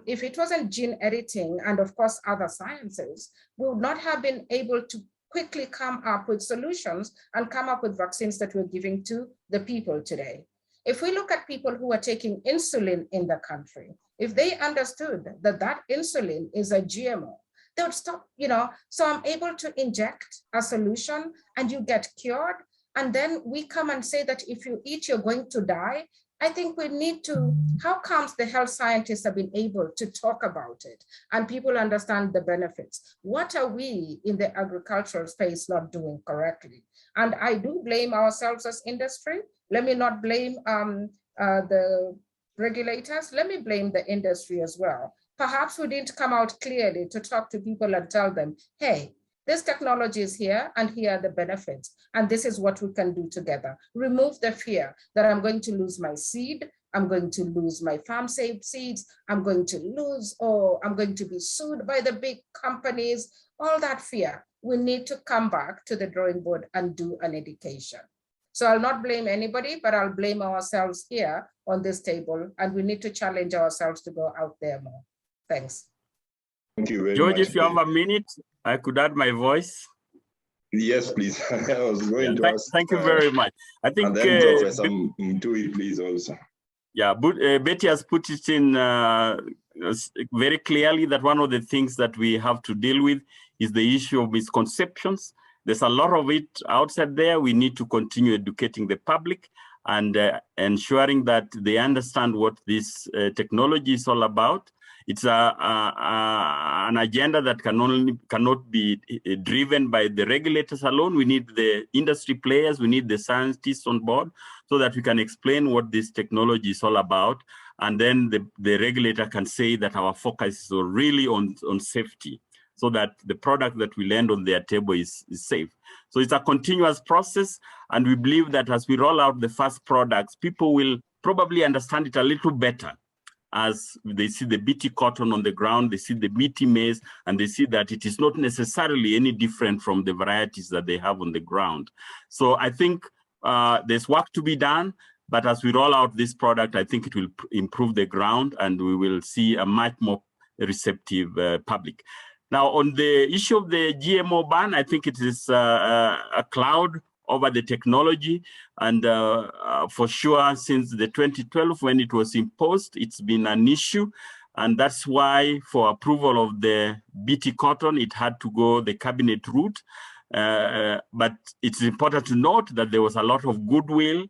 If it wasn't gene editing and of course other sciences, we would not have been able to quickly come up with solutions and come up with vaccines that we're giving to the people today. If we look at people who are taking insulin in the country, if they understood that that insulin is a GMO, they would stop, so I'm able to inject a solution and you get cured. And then we come and say that if you eat, you're going to die. I think we need to, how comes the health scientists have been able to talk about it and people understand the benefits? What are we in the agricultural space not doing correctly? And I do blame ourselves as industry. Let me not blame the regulators. Let me blame the industry as well. Perhaps we didn't come out clearly to talk to people and tell them, hey, this technology is here and here are the benefits. And this is what we can do together. Remove the fear that I'm going to lose my seed. I'm going to lose my farm saved seeds. I'm going to lose, or I'm going to be sued by the big companies. All that fear. We need to come back to the drawing board and do an education. So I'll not blame anybody, but I'll blame ourselves here on this table. And we need to challenge ourselves to go out there more. Thanks. Thank you very George, much. if you have a minute, I could add my voice. Yes, please. I was going to ask. Thank you very much. I think and then Professor Mtui, please also. Yeah, but Betty has put it in very clearly that one of the things that we have to deal with is the issue of misconceptions. There's a lot of it outside there. We need to continue educating the public and ensuring that they understand what this technology is all about. It's an agenda that cannot be driven by the regulators alone. We need the industry players, we need the scientists on board so that we can explain what this technology is all about. And then the regulator can say that our focus is really on safety, so that the product that we land on their table is safe. So it's a continuous process. And we believe that as we roll out the first products, people will probably understand it a little better. As they see the BT cotton on the ground, they see the BT maize, and they see that it is not necessarily any different from the varieties that they have on the ground. So I think there's work to be done, but as we roll out this product, I think it will improve the ground and we will see a much more receptive public. Now, on the issue of the GMO ban, I think it is a cloud over the technology. And for sure, since the 2012, when it was imposed, it's been an issue. And that's why for approval of the BT cotton, it had to go the cabinet route. But it's important to note that there was a lot of goodwill.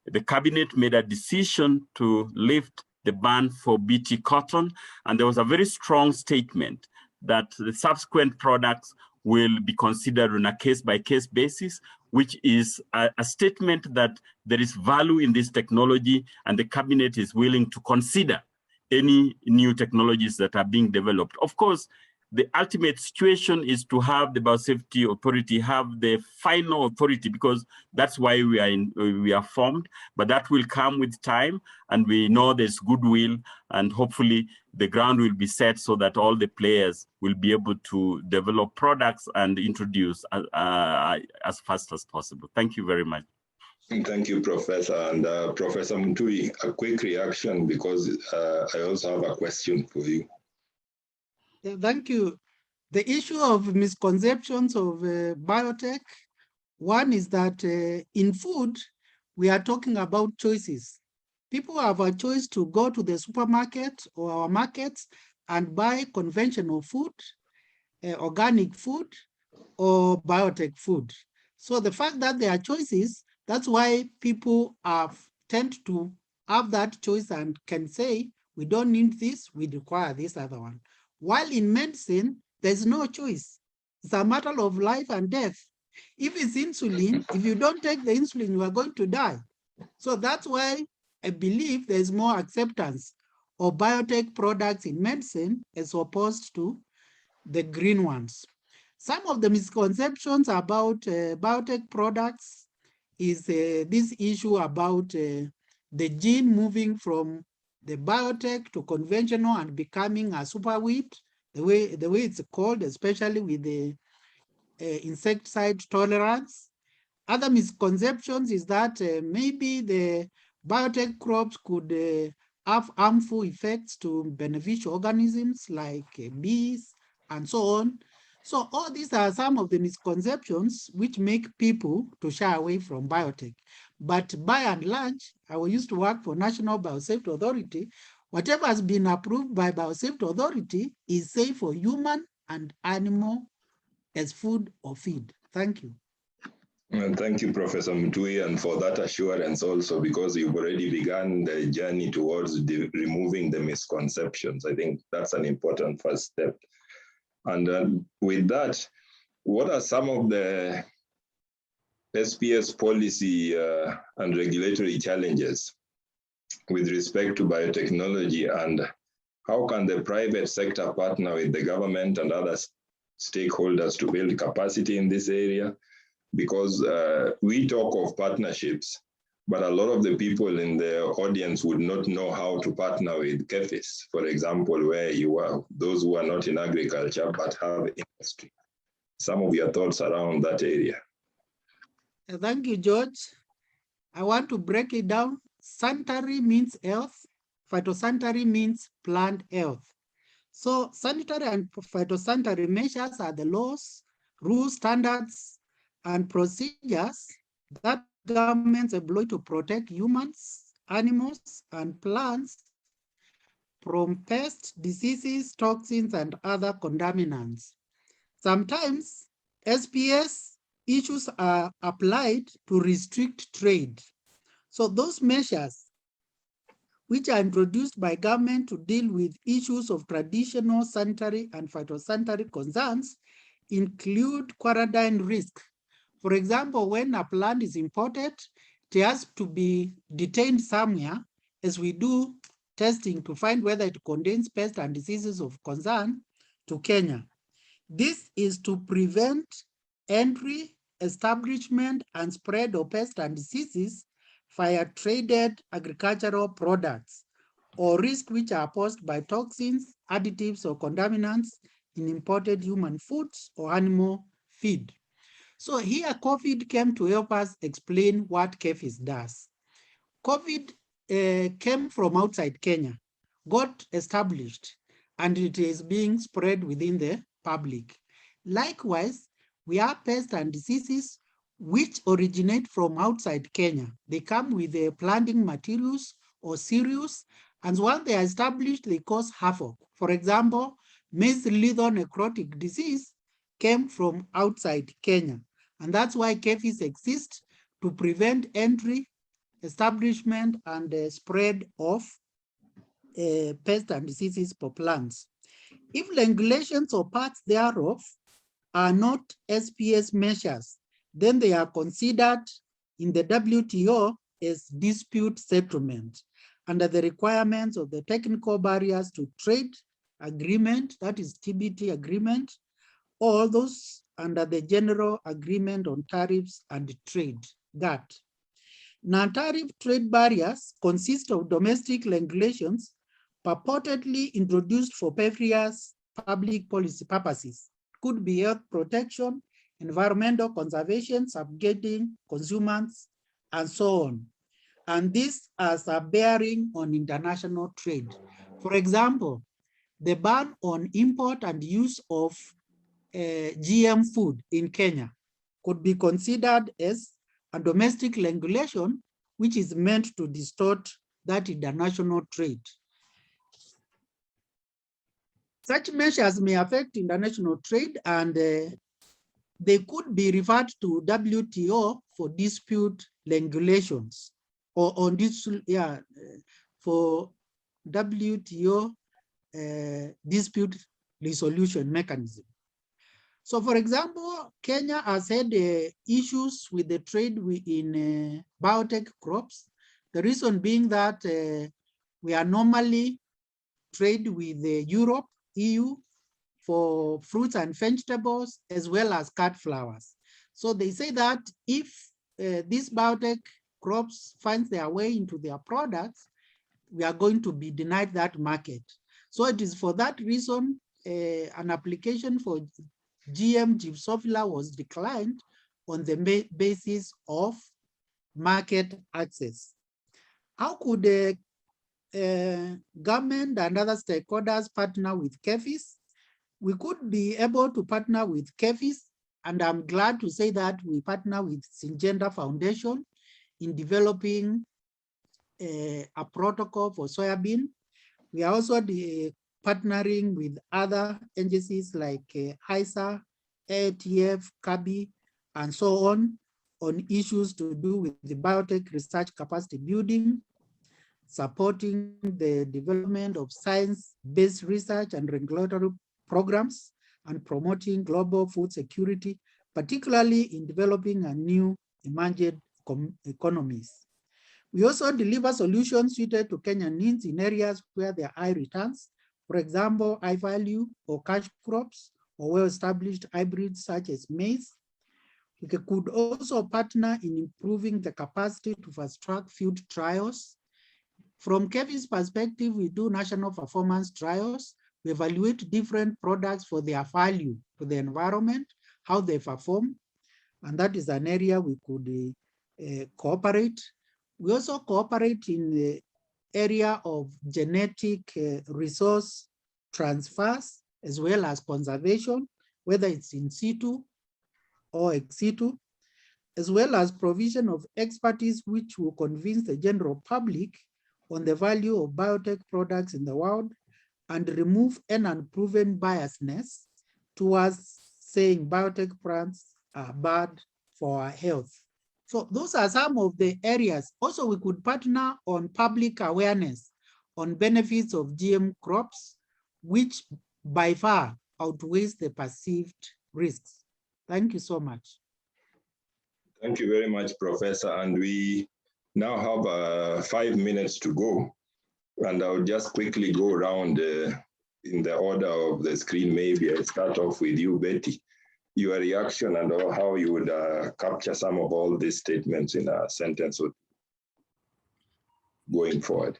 The cabinet made a decision to lift the ban for BT cotton, and there was a very strong statement that the subsequent products will be considered on a case-by-case basis, which is a statement that there is value in this technology and the cabinet is willing to consider any new technologies that are being developed. Of course, the ultimate situation is to have the Biosafety Authority have the final authority, because that's why we are formed, but that will come with time, and we know there's goodwill, and hopefully the ground will be set so that all the players will be able to develop products and introduce as fast as possible. Thank you very much. Thank you, Professor. And Professor Mutui, a quick reaction, because I also have a question for you. Yeah, thank you. The issue of misconceptions of biotech, one is that in food, we are talking about choices. People have a choice to go to the supermarket or our markets and buy conventional food, organic food, or biotech food. So the fact that there are choices, that's why people tend to have that choice and can say, we don't need this, we require this other one. While in medicine, there's no choice. It's a matter of life and death. If it's insulin, if you don't take the insulin, you are going to die. So that's why I believe there's more acceptance of biotech products in medicine as opposed to the green ones. Some of the misconceptions about biotech products is this issue about the gene moving from the biotech to conventional and becoming a super wheat, the way it's called, especially with the insecticide tolerance. Other misconceptions is that maybe the biotech crops could have harmful effects to beneficial organisms like bees and so on. So all these are some of the misconceptions which make people to shy away from biotech. But by and large, I used to work for National Biosafety Authority. Whatever has been approved by Biosafety Authority is safe for human and animal as food or feed. Thank you. And thank you, Professor Mutui, and for that assurance also, because you've already begun the journey towards removing the misconceptions. I think that's an important first step. And with that, what are some of the SPS policy and regulatory challenges with respect to biotechnology, and how can the private sector partner with the government and other stakeholders to build capacity in this area? Because we talk of partnerships, but a lot of the people in the audience would not know how to partner with KEFIS, for example, where you are, those who are not in agriculture but have industry. Some of your thoughts around that area. Thank you, George. I want to break it down. Sanitary means health. Phytosanitary means plant health. So sanitary and phytosanitary measures are the laws, rules, standards, and procedures that governments employ to protect humans, animals, and plants from pests, diseases, toxins, and other contaminants. Sometimes SPS issues are applied to restrict trade. So those measures which are introduced by government to deal with issues of traditional sanitary and phytosanitary concerns include quarantine risk. For example, when a plant is imported, it has to be detained somewhere as we do testing to find whether it contains pests and diseases of concern to Kenya. This is to prevent entry, establishment, and spread of pests and diseases via traded agricultural products or risks which are posed by toxins, additives, or contaminants in imported human foods or animal feed. So here COVID came to help us explain what KEFIS does. COVID came from outside Kenya, got established, and it is being spread within the public. Likewise, we have pests and diseases which originate from outside Kenya. They come with the planting materials or cereals, and once they are established, they cause havoc. For example, maize lethal necrotic disease came from outside Kenya, and that's why KEFIS exists to prevent entry, establishment, and the spread of pests and diseases for plants. If regulations or parts thereof are not SPS measures, then they are considered in the WTO as dispute settlement under the requirements of the technical barriers to trade agreement, that is TBT agreement, or those under the general agreement on tariffs and trade, GATT. Non-tariff trade barriers consist of domestic regulations purportedly introduced for various public policy purposes. Could be health protection, environmental conservation, subjugating consumers, and so on. And this has a bearing on international trade. For example, the ban on import and use of GM food in Kenya could be considered as a domestic regulation which is meant to distort that international trade. Such measures may affect international trade, and they could be referred to WTO for dispute regulations, or on this, for WTO dispute resolution mechanism. So, for example, Kenya has had issues with the trade in biotech crops. The reason being that we are normally trade with Europe, EU, for fruits and vegetables, as well as cut flowers. So they say that if these biotech crops find their way into their products, we are going to be denied that market. So it is for that reason an application for GM Gypsophila was declined on the basis of market access. How could the government and other stakeholders partner with KEFIS? We could be able to partner with KEFIS, and I'm glad to say that we partner with Syngenta Foundation in developing a protocol for soybean. We are also partnering with other agencies like HISA, ATF, CABI, and so on issues to do with the biotech research capacity building, supporting the development of science-based research and regulatory programs, and promoting global food security, particularly in developing a new emerging economies. We also deliver solutions suited to Kenyan needs in areas where there are high returns, for example, high value or cash crops, or well-established hybrids such as maize. We could also partner in improving the capacity to fast-track field trials. From KEFI's perspective, we do national performance trials. We evaluate different products for their value to the environment, how they perform, and that is an area we could cooperate. We also cooperate in the area of genetic resource transfers, as well as conservation, whether it's in situ or ex situ, as well as provision of expertise which will convince the general public on the value of biotech products in the world and remove an unproven biasness towards saying biotech plants are bad for our health. So those are some of the areas. Also, we could partner on public awareness on benefits of GM crops, which by far outweighs the perceived risks. Thank you so much. Thank you very much, Professor. And we now have 5 minutes to go. And I'll just quickly go around in the order of the screen. Maybe I start off with you, Betty. Your reaction and how you would capture some of all these statements in a sentence going forward.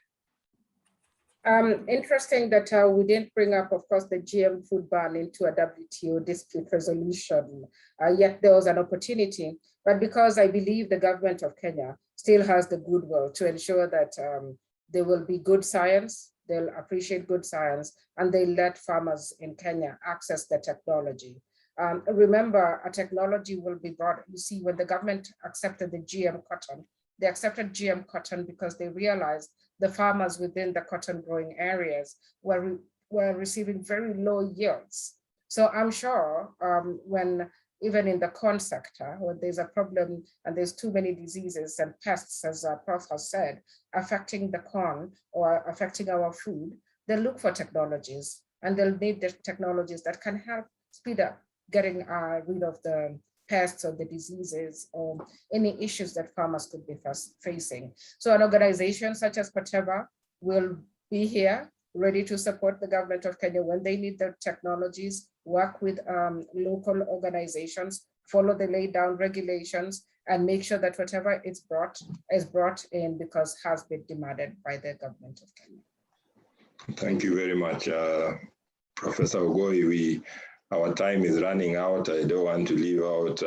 Interesting that we didn't bring up, of course, the GM food ban into a WTO dispute resolution, yet there was an opportunity. But because I believe the government of Kenya still has the goodwill to ensure that there will be good science, they'll appreciate good science, and they let farmers in Kenya access the technology. Remember, a technology will be brought. You see, when the government accepted the GM cotton, they accepted GM cotton because they realized the farmers within the cotton growing areas were receiving very low yields. So I'm sure when even in the corn sector, when there's a problem and there's too many diseases and pests, as Prof has said, affecting the corn or affecting our food, they'll look for technologies, and they'll need the technologies that can help speed up getting rid of the pests or the diseases or any issues that farmers could be facing. So an organization such as Cassava will be here ready to support the government of Kenya when they need the technologies, work with local organizations, follow the laid down regulations, and make sure that whatever is brought in because has been demanded by the government of Kenya. Thank you very much, Professor Ogoi. Our time is running out. I don't want to leave out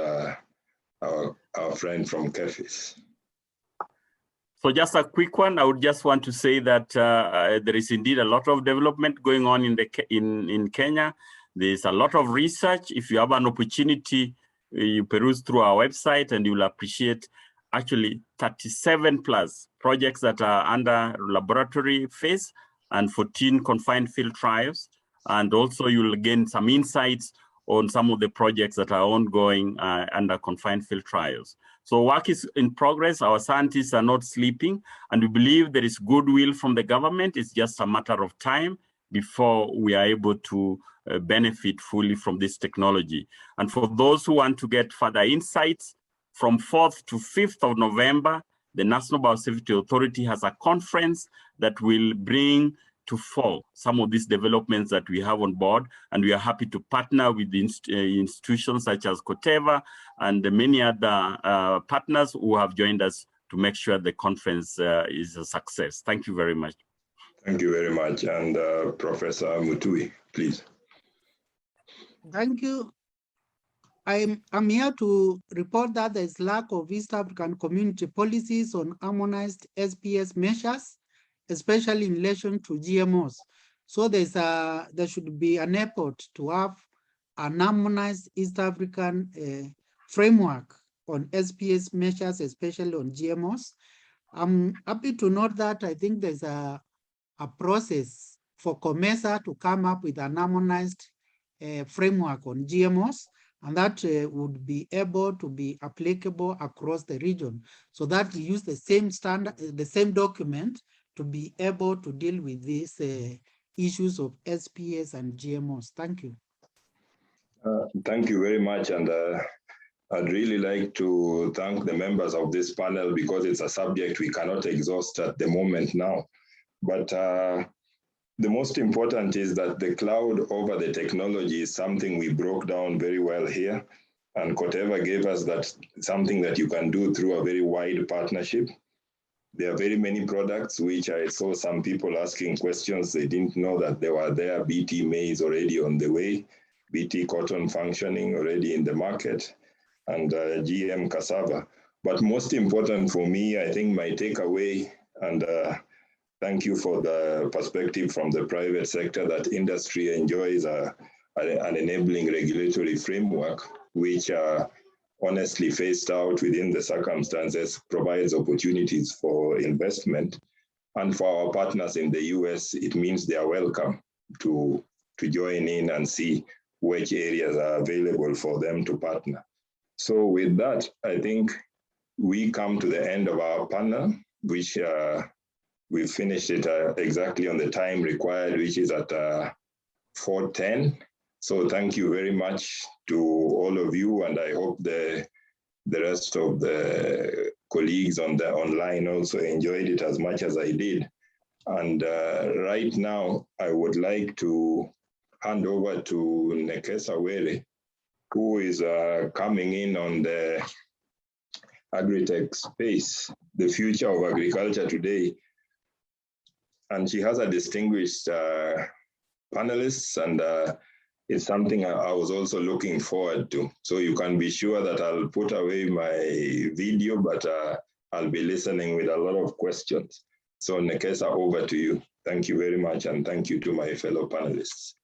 our friend from KEFIS. So just a quick one, I would just want to say that there is indeed a lot of development going on in Kenya. There's a lot of research. If you have an opportunity, you peruse through our website and you'll appreciate actually 37 plus projects that are under laboratory phase and 14 confined field trials. And also you'll gain some insights on some of the projects that are ongoing under confined field trials. So work is in progress. Our scientists are not sleeping, and we believe there is goodwill from the government. It's just a matter of time before we are able to benefit fully from this technology. And for those who want to get further insights, from 4th to 5th of November, the National Biosafety Authority has a conference that will bring to fore some of these developments that we have on board, and we are happy to partner with the institutions such as Cassava and the many other partners who have joined us to make sure the conference is a success. Thank you very much. Thank you very much. And Professor Mutui, please. Thank you. I'm here to report that there is lack of East African community policies on harmonized SPS measures, especially in relation to GMOs. So there should be an effort to have an harmonized East African framework on SPS measures, especially on GMOs. I'm happy to note that I think there's a process for COMESA to come up with an harmonized framework on GMOs, and that would be able to be applicable across the region, so that we use the same standard, the same document to be able to deal with these issues of SPS and GMOs. Thank you. Thank you very much. And I'd really like to thank the members of this panel because it's a subject we cannot exhaust at the moment now. But the most important is that the cloud over the technology is something we broke down very well here. And Cassava gave us that something that you can do through a very wide partnership. There are very many products which I saw some people asking questions. They didn't know that they were there. BT maize already on the way, BT cotton functioning already in the market, and GM cassava. But most important for me, I think my takeaway, and thank you for the perspective from the private sector, that industry enjoys an enabling regulatory framework, which honestly phased out within the circumstances provides opportunities for investment. And for our partners in the US, it means they are welcome to join in and see which areas are available for them to partner. So with that, I think we come to the end of our panel, which we finished it exactly on the time required, which is at 4:10. So thank you very much to all of you, and I hope the rest of the colleagues on the online also enjoyed it as much as I did. And right now, I would like to hand over to Nekesa Were, who is coming in on the agri-tech space, the future of agriculture today. And she has a distinguished panelists, and it's something I was also looking forward to. So you can be sure that I'll put away my video, but I'll be listening with a lot of questions. So Nekesa, over to you. Thank you very much, and thank you to my fellow panelists.